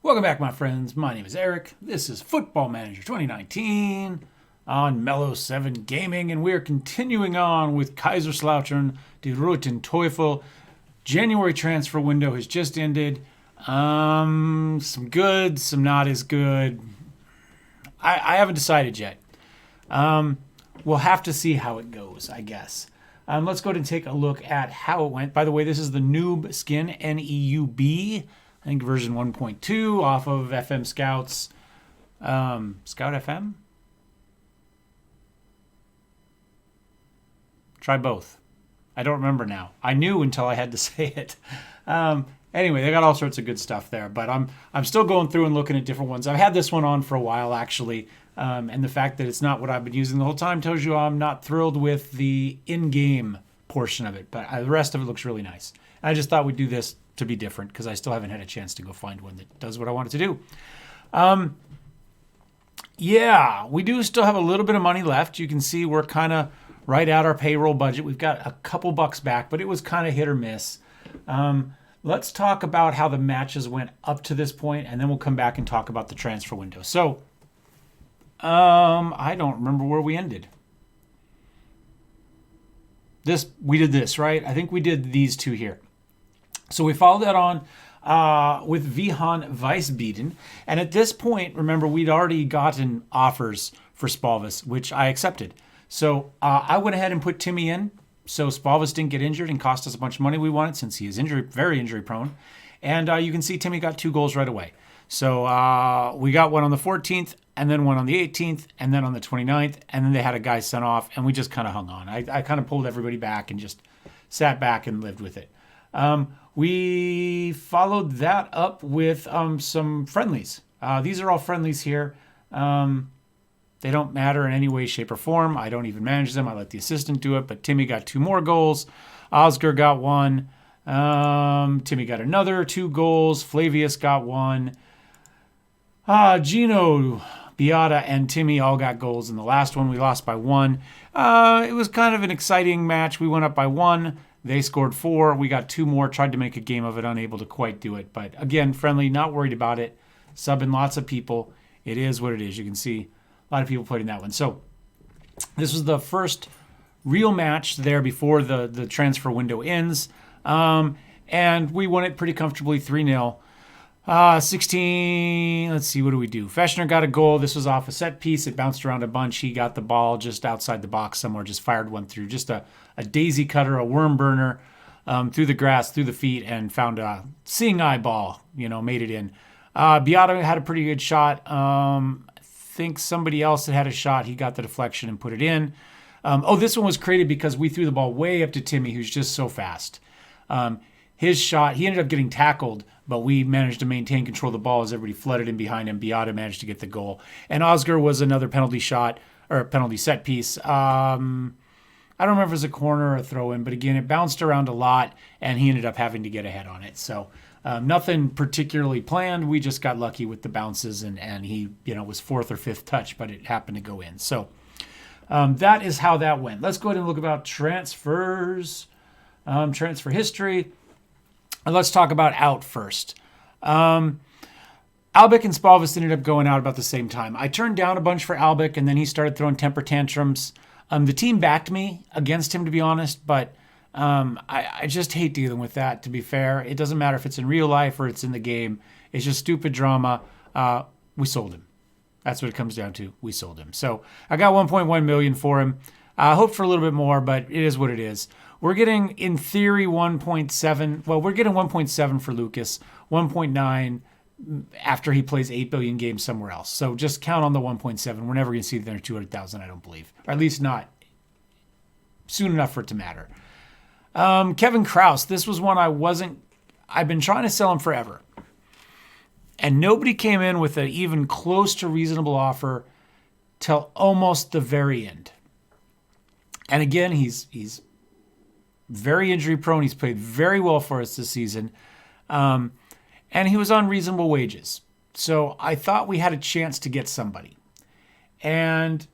Welcome back, my friends. My name is Eric. This is Football Manager 2019 on Mellowseven Gaming, and we are continuing on with Kaiserslautern, Die Roten Teufel. January transfer window has just ended. Some good, some not as good. I haven't decided yet. We'll have to see how it goes, I guess. Let's go ahead and take a look at how it went. By the way, this is the Noob skin, Neub. I think version 1.2 off of FM Scouts. Scout FM? Try both. I don't remember now. I knew until I had to say it. Anyway, they got all sorts of good stuff there, but I'm still going through and looking at different ones. I've had this one on for a while, actually, and the fact that it's not what I've been using the whole time tells you I'm not thrilled with the in-game portion of it, but the rest of it looks really nice. And I just thought we'd do this to be different because I still haven't had a chance to go find one that does what I want it to do. Yeah, we do still have a little bit of money left. You can see we're kind of right at our payroll budget. We've got a couple bucks back, but it was kind of hit or miss. Let's talk about how the matches went up to this point, and then we'll come back and talk about the transfer window. So, I don't remember where we ended. We did this, right? I think we did these two here. So we followed that on with Vihan Weisbieden. And at this point, remember, we'd already gotten offers for Spalvis, which I accepted. So I went ahead and put Timmy in. So Spalvis didn't get injured and cost us a bunch of money we wanted since he is very injury prone. And you can see Timmy got 2 goals right away. So we got one on the 14th and then one on the 18th and then on the 29th. And then they had a guy sent off and we just kind of hung on. I kind of pulled everybody back and just sat back and lived with it. We followed that up with some friendlies. These are all friendlies here. They don't matter in any way, shape, or form. I don't even manage them. I let the assistant do it. But Timmy got 2 more goals. Oscar got 1. Timmy got another 2 goals. Flavius got 1. Gino, Beata, and Timmy all got goals in the last one. We lost by 1. It was kind of an exciting match. We went up by 1. They scored 4. We got 2 more, tried to make a game of it, unable to quite do it. But again, friendly, not worried about it. Subbing lots of people. It is what it is. You can see a lot of people played in that one. So this was the first real match there before the transfer window ends. And we won it pretty comfortably, 3-0. 16, let's see, what do we do? Feshner got a goal. This was off a set piece. It bounced around a bunch. He got the ball just outside the box somewhere, just fired one through. Just a daisy cutter, a worm burner, through the grass, through the feet, and found a seeing eye ball, made it in. Beata had a pretty good shot. I think somebody else that had a shot, he got the deflection and put it in. This one was created because we threw the ball way up to Timmy, who's just so fast. His shot, he ended up getting tackled, but we managed to maintain control of the ball as everybody flooded in behind him. Beata managed to get the goal. And Oscar was another penalty shot, or a penalty set piece. I don't remember if it was a corner or a throw-in, but again, it bounced around a lot, and he ended up having to get ahead on it. So nothing particularly planned. We just got lucky with the bounces, and he was 4th or 5th touch, but it happened to go in. So that is how that went. Let's go ahead and look about transfers, transfer history. And let's talk about out first. Albic and Spalvis ended up going out about the same time. I turned down a bunch for Albic, and then he started throwing temper tantrums. The team backed me against him, to be honest, but I just hate dealing with that, to be fair. It doesn't matter if it's in real life or it's in the game. It's just stupid drama. We sold him. That's what it comes down to. We sold him. So I got 1.1 million for him. I hoped for a little bit more, but it is what it is. We're getting, in theory, 1.7. Well, we're getting 1.7 for Lucas, 1.9 after he plays 8 billion games somewhere else. So just count on the 1.7. We're never going to see the 200,000, I don't believe. Or at least not soon enough for it to matter. Kevin Kraus, this was one I've been trying to sell him forever. And nobody came in with an even close to reasonable offer till almost the very end. And again, he's very injury prone. He's played very well for us this season. And he was on reasonable wages. So I thought we had a chance to get somebody. And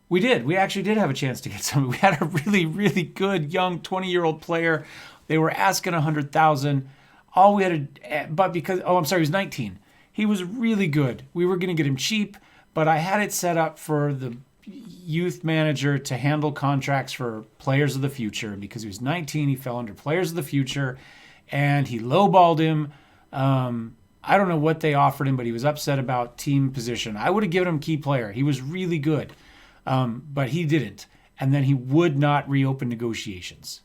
we did. We actually did have a chance to get somebody. We had a really, really good young 20-year-old player. They were asking 100,000. All we had to, but because, he was 19. He was really good. We were going to get him cheap, but I had it set up for the youth manager to handle contracts for players of the future because he was 19. He fell under players of the future, and he lowballed him. I don't know what they offered him, but he was upset about team position. I would have given him key player. He was really good, but he didn't. And then he would not reopen negotiations.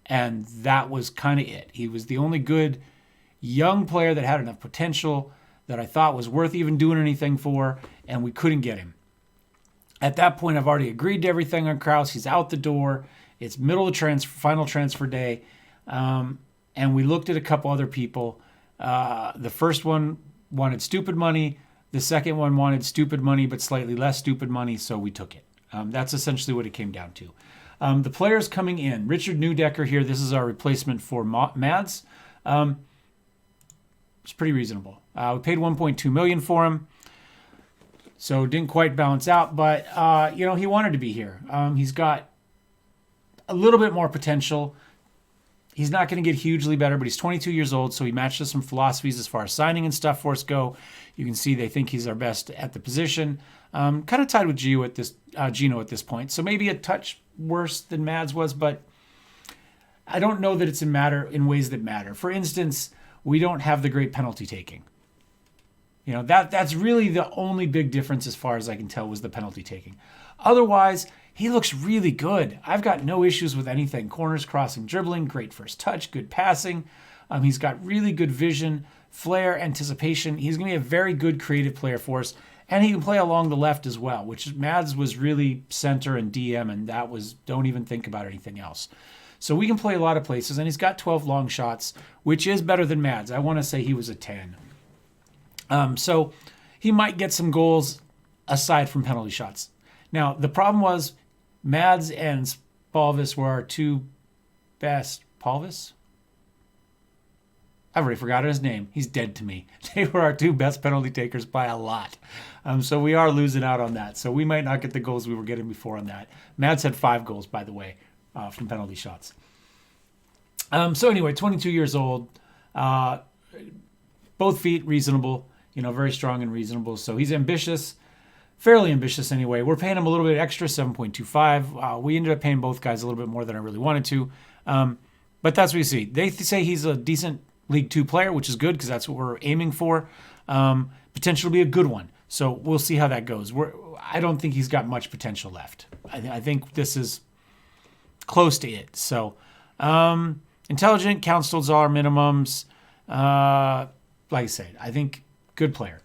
And that was kind of it. He was the only good young player that had enough potential that I thought was worth even doing anything for, and we couldn't get him. At that point, I've already agreed to everything on Kraus. He's out the door. It's middle of final transfer day. And we looked at a couple other people. The first one wanted stupid money. The second one wanted stupid money, but slightly less stupid money, so we took it. That's essentially what it came down to. The players coming in. Richard Neudecker here. This is our replacement for Mads. It's pretty reasonable. We paid $1.2 million for him. So didn't quite balance out, but he wanted to be here. He's got a little bit more potential. He's not going to get hugely better, but he's 22 years old, so he matched us some philosophies as far as signing and stuff for us go. You can see they think he's our best at the position. Kind of tied with Gino at this point, so maybe a touch worse than Mads was, but I don't know that it's in ways that matter. For instance, we don't have the great penalty taking. That's really the only big difference as far as I can tell was the penalty taking. Otherwise, he looks really good. I've got no issues with anything. Corners, crossing, dribbling, great first touch, good passing. He's got really good vision, flair, anticipation. He's going to be a very good creative player for us. And he can play along the left as well, which Mads was really center and DM, and that was don't even think about anything else. So we can play a lot of places, and he's got 12 long shots, which is better than Mads. I want to say he was a 10. So he might get some goals aside from penalty shots. Now, the problem was Mads and Spalvis were our two best. Palvis? I've already forgotten his name. He's dead to me. They were our two best penalty takers by a lot. So we are losing out on that. So we might not get the goals we were getting before on that. Mads had 5 goals, by the way, from penalty shots. So anyway, 22 years old. Both feet reasonable. Very strong and reasonable. So he's ambitious, fairly ambitious anyway. We're paying him a little bit extra, 7.25. We ended up paying both guys a little bit more than I really wanted to. But that's what you see. They say he's a decent League 2 player, which is good because that's what we're aiming for. Potential to be a good one. So we'll see how that goes. I don't think he's got much potential left. I think this is close to it. So intelligent, counts towards all our minimums. Like I said, I think good player.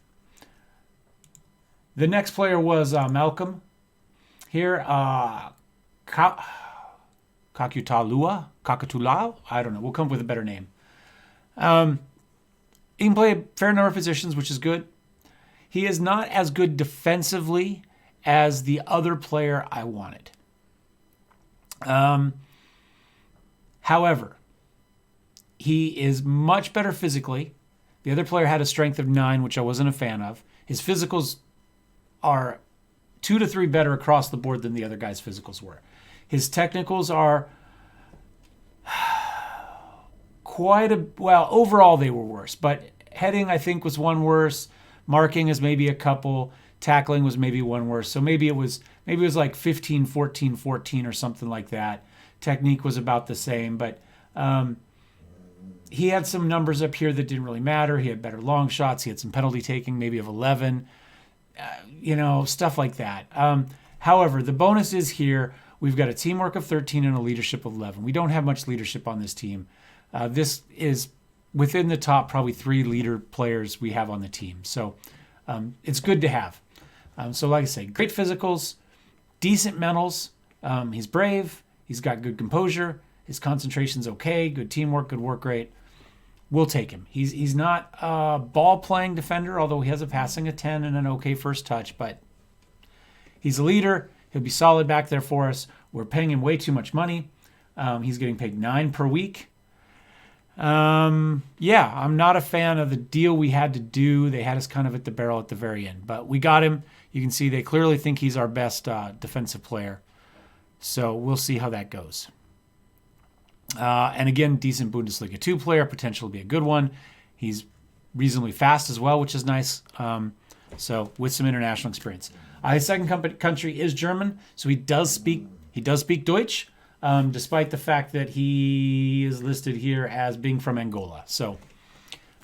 The next player was Malcolm. Here, Kakutulao? I don't know. We'll come up with a better name. He can play a fair number of positions, which is good. He is not as good defensively as the other player I wanted. However, he is much better physically. The other player had a strength of 9, which I wasn't a fan of. His physicals are 2 to 3 better across the board than the other guy's physicals were. His technicals are overall they were worse, but heading I think was one worse. Marking is maybe a couple. Tackling was maybe one worse. So maybe it was like 15, 14, 14 or something like that. Technique was about the same, but he had some numbers up here that didn't really matter. He had better long shots. He had some penalty taking, maybe of 11, stuff like that. However, the bonus is here. We've got a teamwork of 13 and a leadership of 11. We don't have much leadership on this team. This is within the top probably 3 leader players we have on the team. So it's good to have. So like I say, great physicals, decent mentals. He's brave. He's got good composure. His concentration's okay. Good teamwork, good work rate. We'll take him. He's not a ball-playing defender, although he has a passing of 10 and an okay first touch, but he's a leader. He'll be solid back there for us. We're paying him way too much money. He's getting paid 9 per week. I'm not a fan of the deal we had to do. They had us kind of at the barrel at the very end, but we got him. You can see they clearly think he's our best defensive player. So we'll see how that goes. And again, decent Bundesliga 2 player, potential to be a good one. He's reasonably fast as well, which is nice. So with some international experience. His second country is German, so he does speak Deutsch, despite the fact that he is listed here as being from Angola. So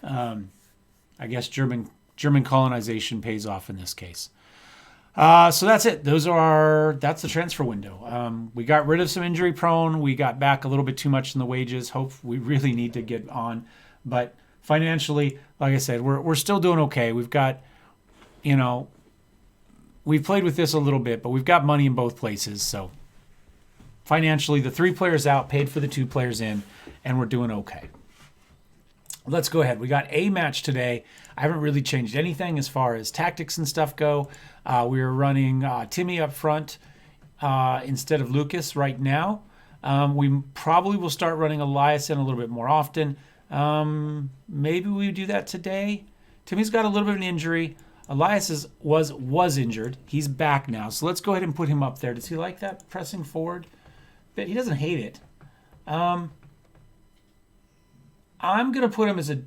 I guess German colonization pays off in this case. So that's it. That's the transfer window. We got rid of some injury prone. We got back a little bit too much in the wages. We really need to get on, but financially, like I said, we're still doing okay. We've got, we've played with this a little bit, but we've got money in both places. So financially, the 3 players out paid for the 2 players in, and we're doing okay. Let's go ahead. We got a match today. I haven't really changed anything as far as tactics and stuff go. We are running Timmy up front instead of Lucas right now. We probably will start running Elias in a little bit more often. Maybe we do that today. Timmy's got a little bit of an injury. Elias was injured. He's back now. So let's go ahead and put him up there. Does he like that pressing forward bit? He doesn't hate it. I'm going to put him as a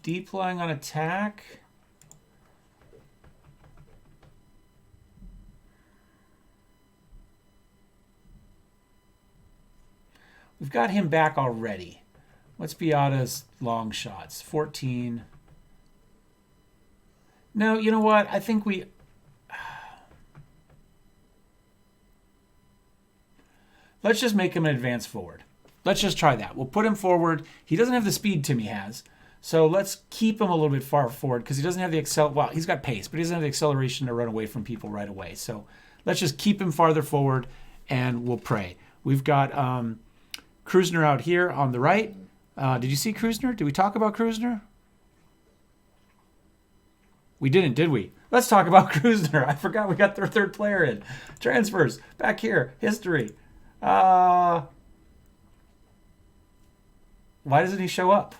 deep lying on attack. We've got him back already. What's Beata's long shots? 14. No, you know what? I think let's just make him an advance forward. Let's just try that. We'll put him forward. He doesn't have the speed Timmy has. So let's keep him a little bit far forward because he doesn't have the well, he's got pace, but he doesn't have the acceleration to run away from people right away. So let's just keep him farther forward and we'll pray. We've got Krusner out here on the right. Did you see Krusner? Did we talk about Krusner? We didn't, did we? Let's talk about Krusner. I forgot we got their 3rd player in. Transfers. Back here. History. Why doesn't he show up?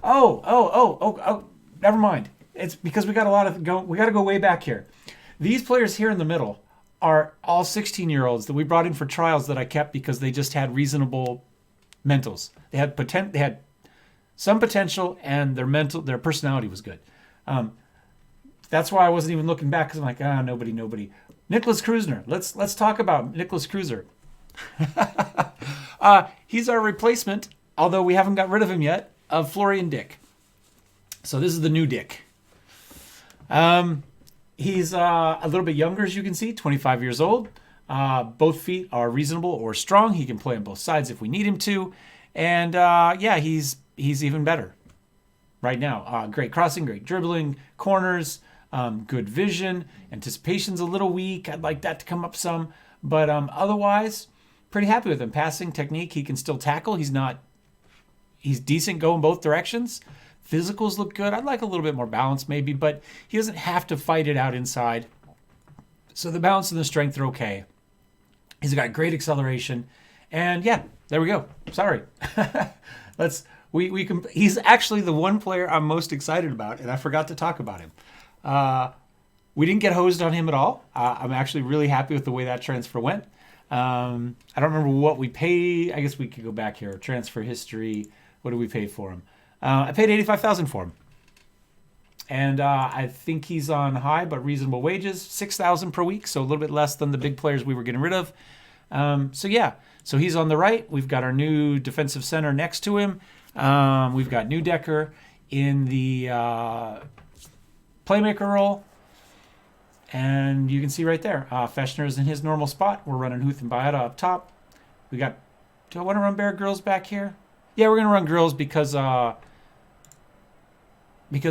Oh, never mind. It's because we got a lot of we got to go way back here. These players here in the middle are all 16-year-olds that we brought in for trials that I kept because they just had reasonable mentals. They had some potential and their personality was good. That's why I wasn't even looking back because I'm like, nobody. Nicholas Krusner. Let's talk about Nicholas Krusner. He's our replacement, although we haven't got rid of him yet, of Florian Dick. So this is the new Dick. He's a little bit younger, as you can see, 25 years old. Both feet are reasonable or strong. He can play on both sides if we need him to. And he's even better right now. Great crossing, great dribbling, corners, good vision. Anticipation's a little weak. I'd like that to come up some. But otherwise, pretty happy with him. Passing technique, he can still tackle. He's decent going both directions. Physicals look good. I'd like a little bit more balance maybe, but he doesn't have to fight it out inside. So the balance and the strength are okay. He's got great acceleration. And there we go. Sorry. He's actually the one player I'm most excited about, and I forgot to talk about him. We didn't get hosed on him at all. I'm actually really happy with the way that transfer went. I don't remember what we paid. I guess we could go back here. Transfer history. What did we pay for him? I paid $85,000 for him. And I think he's on high but reasonable wages, $6,000 per week, so a little bit less than the big players we were getting rid of. So he's on the right. We've got our new defensive center next to him. We've got Neudecker in the playmaker role. And you can see right there, Fechner is in his normal spot. We're running Huth and Baeta up top. Do I want to run Bear Grylls back here? Yeah, we're going to run Grylls because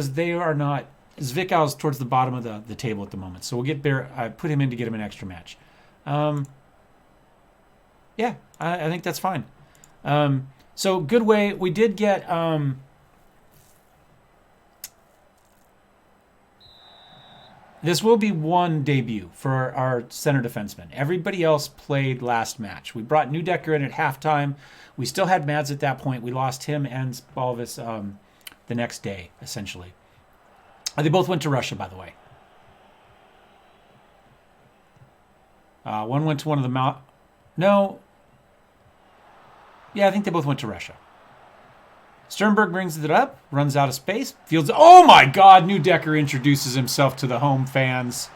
they are not... Zvickal's towards the bottom of the table at the moment. So we'll get Bear... I put him in to get him an extra match. I think that's fine. So good way. We did get... this will be one debut for our center defenseman. Everybody else played last match. We brought Neudecker in at halftime. We still had Mads at that point. We lost him and Spalvis the next day, essentially. They both went to Russia, by the way. One went to one of the... No. Yeah, I think they both went to Russia. Sternberg brings it up, runs out of space, fields. Oh my God! Neudecker introduces himself to the home fans.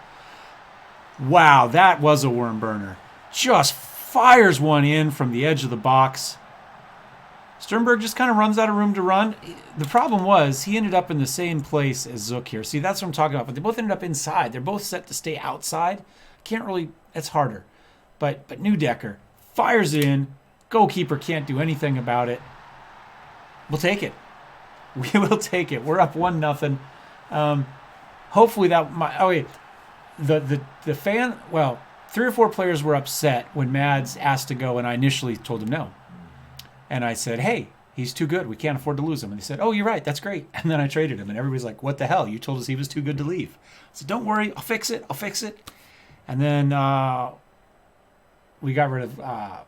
Wow, that was a worm burner. Just fires one in from the edge of the box. Sternberg just kind of runs out of room to run. The problem was he ended up in the same place as Zook here. See, that's what I'm talking about. But they both ended up inside. They're both set to stay outside. Can't really, that's harder. But Neudecker fires it in. Goalkeeper can't do anything about it. We'll take it. We will take it. We're up 1-0. Hopefully that might, oh wait. The fan, well, 3 or 4 players were upset when Mads asked to go, and I initially told him no. And I said, hey, he's too good. We can't afford to lose him. And they said, oh, you're right. That's great. And then I traded him. And everybody's like, what the hell? You told us he was too good to leave. I said, don't worry. I'll fix it. And then we got rid of our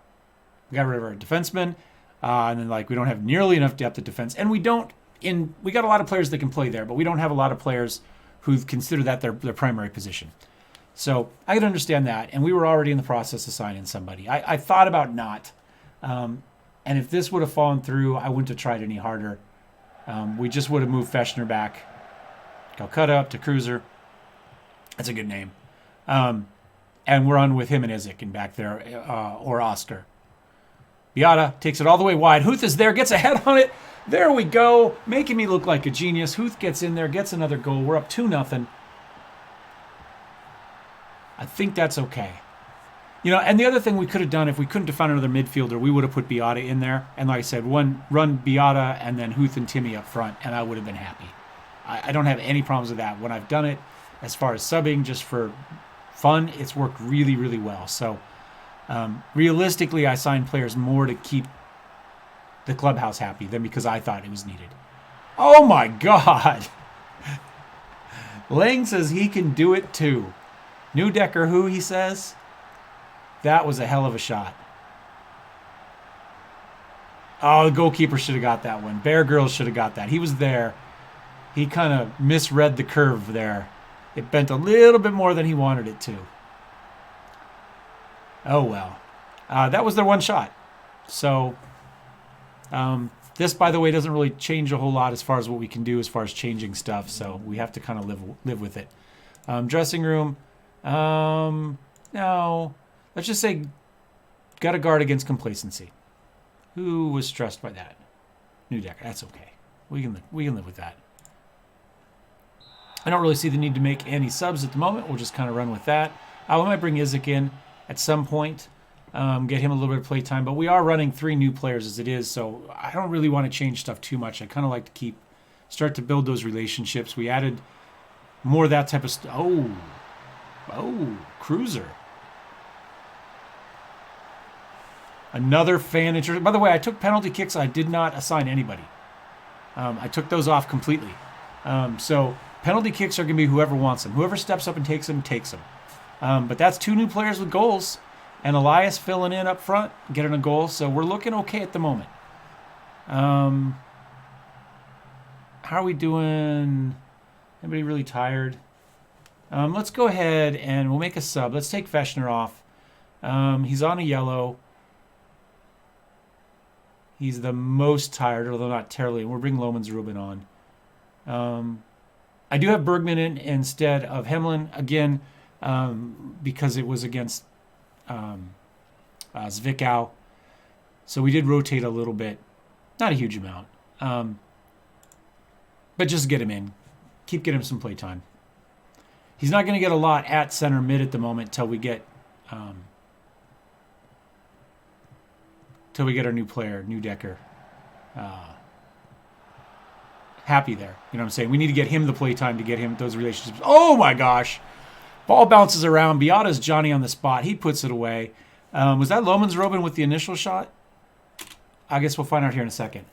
defenseman. And then we don't have nearly enough depth at defense. And we got a lot of players that can play there, but we don't have a lot of players who consider that their primary position. So I can understand that. And we were already in the process of signing somebody. I thought about not. And if this would have fallen through, I wouldn't have tried any harder. We just would have moved Feshner back. Calcutta up to Cruiser. That's a good name. And we're on with him and Isaac in back there, or Oscar. Beata takes it all the way wide. Huth is there, gets a head on it. There we go, making me look like a genius. Huth gets in there, gets another goal. We're up 2-0. I think that's okay. And the other thing we could have done, if we couldn't have found another midfielder, we would have put Beata in there. And like I said, run Beata and then Huth and Timmy up front, and I would have been happy. I don't have any problems with that. When I've done it, as far as subbing, just for fun, it's worked really, really well. So realistically, I signed players more to keep the clubhouse happy than because I thought it was needed. Oh my God! Lang says he can do it too. Neudecker, who he says? That was a hell of a shot. Oh, the goalkeeper should have got that one. Bear Grylls should have got that. He was there. He kind of misread the curve there. It bent a little bit more than he wanted it to. Oh, well. That was their one shot. So, this, by the way, doesn't really change a whole lot as far as what we can do as far as changing stuff. So we have to kind of live with it. Dressing room. No. Let's just say, got to guard against complacency. Who was stressed by that? Neudecker. That's okay. We can live with that. I don't really see the need to make any subs at the moment. We'll just kind of run with that. We might bring Isaac in at some point, get him a little bit of play time. But we are running 3 new players as it is, so I don't really want to change stuff too much. I kind of like to start to build those relationships. We added more of that type of stuff. Oh, Cruiser. Another fan interest. By the way, I took penalty kicks. I did not assign anybody. I took those off completely. So penalty kicks are going to be whoever wants them. Whoever steps up and takes them, takes them. But that's 2 new players with goals. And Elias filling in up front, getting a goal. So we're looking okay at the moment. How are we doing? Anybody really tired? Let's go ahead and we'll make a sub. Let's take Feshner off. He's on a yellow. He's the most tired, although not terribly. We'll bring Lomansruben on. I do have Bergman in instead of Hemlin, again, because it was against Zwickau. So we did rotate a little bit. Not a huge amount. But just get him in. Keep getting him some play time. He's not going to get a lot at center mid at the moment till we get our new player, Neudecker, happy there. You know what I'm saying? We need to get him the play time to get him those relationships. Oh my gosh. Ball bounces around. Beata's Johnny on the spot. He puts it away. Was that Lomansruben with the initial shot? I guess we'll find out here in a second.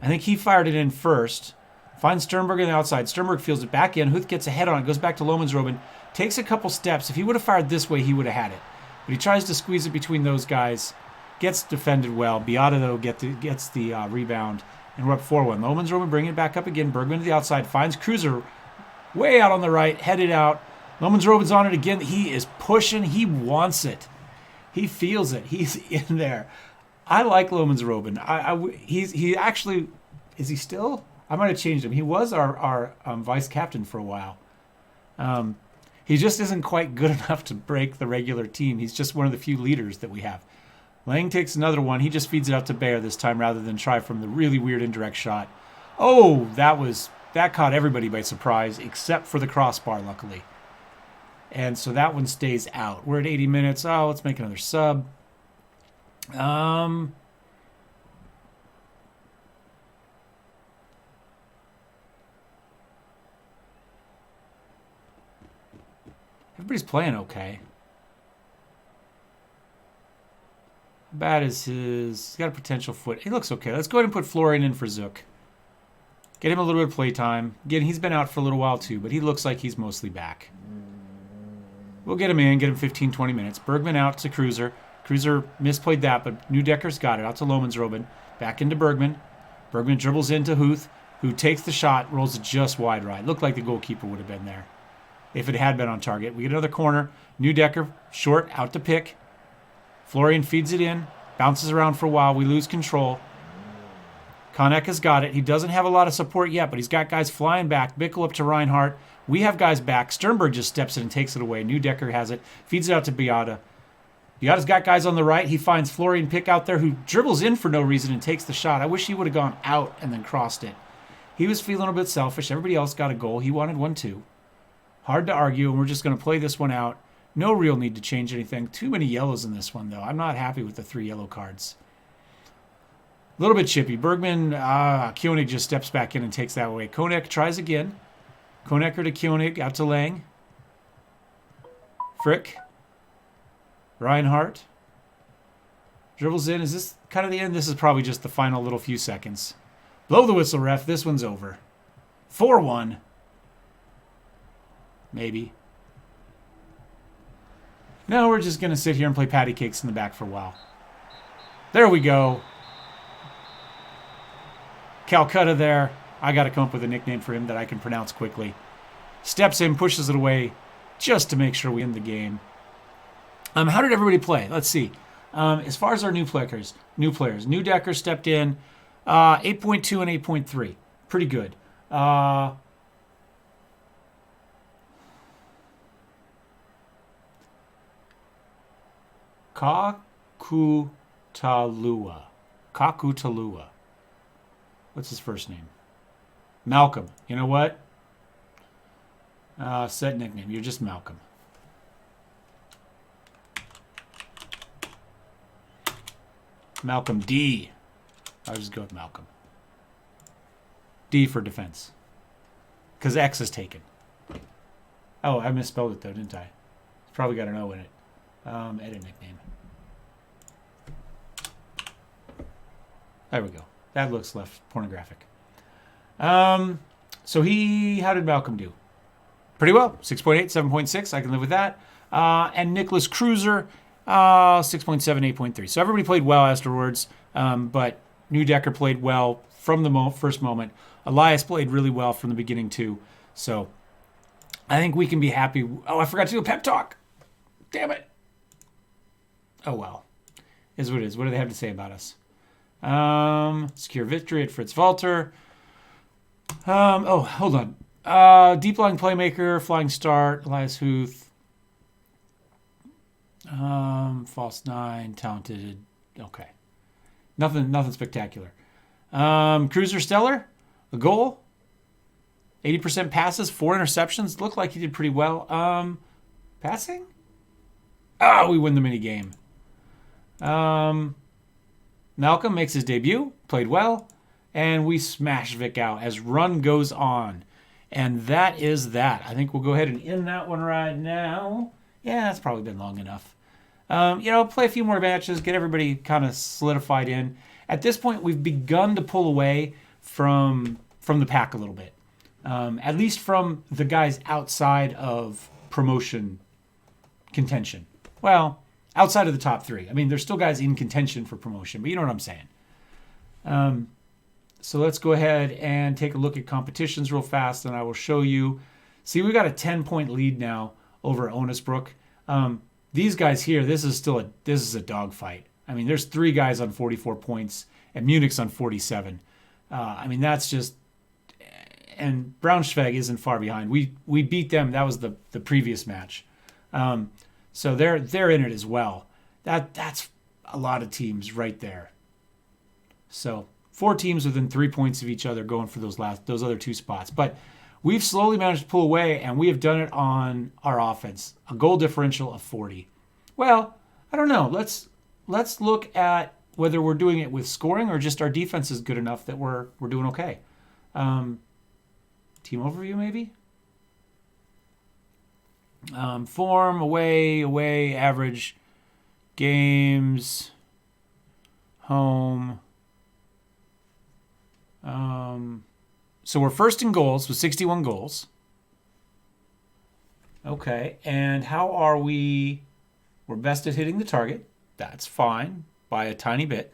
I think he fired it in first. Finds Sternberg on the outside. Sternberg fields it back in. Huth gets a head on it. Goes back to Lomansruben. Takes a couple steps. If he would have fired this way, he would have had it. But he tries to squeeze it between those guys. Gets defended well. Beata, though, gets the rebound. And we're up 4-1. Lomansruben bringing it back up again. Bergman to the outside. Finds Cruiser way out on the right. Headed out. Lomansruben's on it again. He is pushing. He wants it. He feels it. He's in there. I like Lomansruben. He actually Is he still? I might have changed him. He was our vice captain for a while. He just isn't quite good enough to break the regular team. He's just one of the few leaders that we have. Lang takes another one. He just feeds it out to Bayer this time rather than try from the really weird indirect shot. Oh, that caught everybody by surprise except for the crossbar, luckily. And so that one stays out. We're at 80 minutes. Oh, let's make another sub. Everybody's playing okay. How bad is his... He's got a potential foot. He looks okay. Let's go ahead and put Florian in for Zook. Get him a little bit of play time. Again, he's been out for a little while too, but he looks like he's mostly back. We'll get him in, get him 15, 20 minutes. Bergman out to Cruiser. Cruiser misplayed that, but Newdecker's got it. Out to Lohmannsroben. Back into Bergman. Bergman dribbles into Huth, who takes the shot, rolls it just wide right. Looked like the goalkeeper would have been there if it had been on target. We get another corner. Newdecker, short, out to pick. Florian feeds it in, bounces around for a while. We lose control. Konek has got it. He doesn't have a lot of support yet, but he's got guys flying back. Bickle up to Reinhardt. We have guys back. Sternberg just steps in and takes it away. Newdecker has it. Feeds it out to Beata. Beata's got guys on the right. He finds Florian Pick out there who dribbles in for no reason and takes the shot. I wish he would have gone out and then crossed it. He was feeling a bit selfish. Everybody else got a goal. He wanted one too. Hard to argue, and we're just going to play this one out. No real need to change anything. Too many yellows in this one, though. I'm not happy with the 3 yellow cards. A little bit chippy. Bergman, Koenig just steps back in and takes that away. Koenig tries again. Konecker to Koenig, out to Lang. Frick. Reinhardt. Dribbles in. Is this kind of the end? This is probably just the final little few seconds. Blow the whistle, ref. This one's over. 4-1. Maybe. No, we're just going to sit here and play patty cakes in the back for a while. There we go. Calcutta there. I got to come up with a nickname for him that I can pronounce quickly. Steps in, pushes it away just to make sure we end the game. How did everybody play? Let's see. As far as our new players, Newdecker stepped in 8.2 and 8.3. Pretty good. Kakutalua. What's his first name? Malcolm. You know what? Set nickname. You're just Malcolm. Malcolm D. I'll just go with Malcolm. D for defense. Because X is taken. Oh, I misspelled it though, didn't I? It's probably got an O in it. Edit nickname. There we go. That looks left pornographic. How did Malcolm do? Pretty well. 6.8, 7.6. I can live with that. And Nicholas Cruiser, 6.7, 8.3. So everybody played well afterwards, but Newdecker played well from the first moment. Elias played really well from the beginning too. So I think we can be happy. Oh, I forgot to do a pep talk. Damn it. Oh, well. Is what it is. What do they have to say about us? Secure victory at Fritz Walter. Hold on. Deep lying playmaker, flying start, Elias Huth. False 9, talented. Okay. Nothing spectacular. Cruiser Stellar, a goal. 80% passes, 4 interceptions. Looked like he did pretty well. Passing? We win the mini game. Malcolm makes his debut, played well, and we smash Vic out as run goes on. And that is that. I think we'll go ahead and end that one right now. Yeah, that's probably been long enough. Play a few more matches, get everybody kind of solidified in. At this point, we've begun to pull away from the pack a little bit. At least from the guys outside of promotion contention. Well, outside of the top 3. I mean, there's still guys in contention for promotion, but you know what I'm saying. So let's go ahead and take a look at competitions real fast, and I will show you. See, we got a 10-point lead now over Onasbrook. These guys here, this is a dogfight. I mean, there's 3 guys on 44 points, and Munich's on 47. I mean, that's just, and Braunschweig isn't far behind. We beat them. That was the previous match. So they're in it as well. That's a lot of teams right there. So 4 teams within 3 points of each other going for those other 2 spots. But we've slowly managed to pull away, and we have done it on our offense. A goal differential of 40. Well, I don't know. Let's look at whether we're doing it with scoring or just our defense is good enough that we're doing okay. Team overview maybe. Form, away, average, games, home. So we're first in goals with 61 goals. Okay, and how are we? We're best at hitting the target. That's fine by a tiny bit.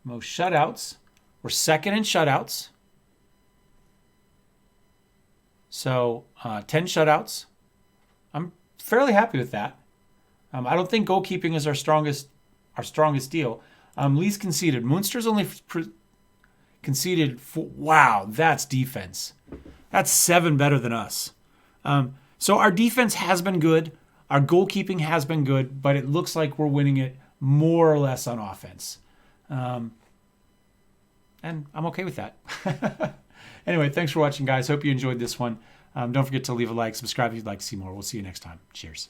Most shutouts. We're second in shutouts. So 10 shutouts. I'm fairly happy with that. I don't think goalkeeping is our strongest deal. Least conceded. Munster's only conceded. Wow, that's defense. That's 7 better than us. So our defense has been good. Our goalkeeping has been good, but it looks like we're winning it more or less on offense. And I'm okay with that. Anyway, thanks for watching, guys. Hope you enjoyed this one. Don't forget to leave a like, subscribe if you'd like to see more. We'll see you next time. Cheers.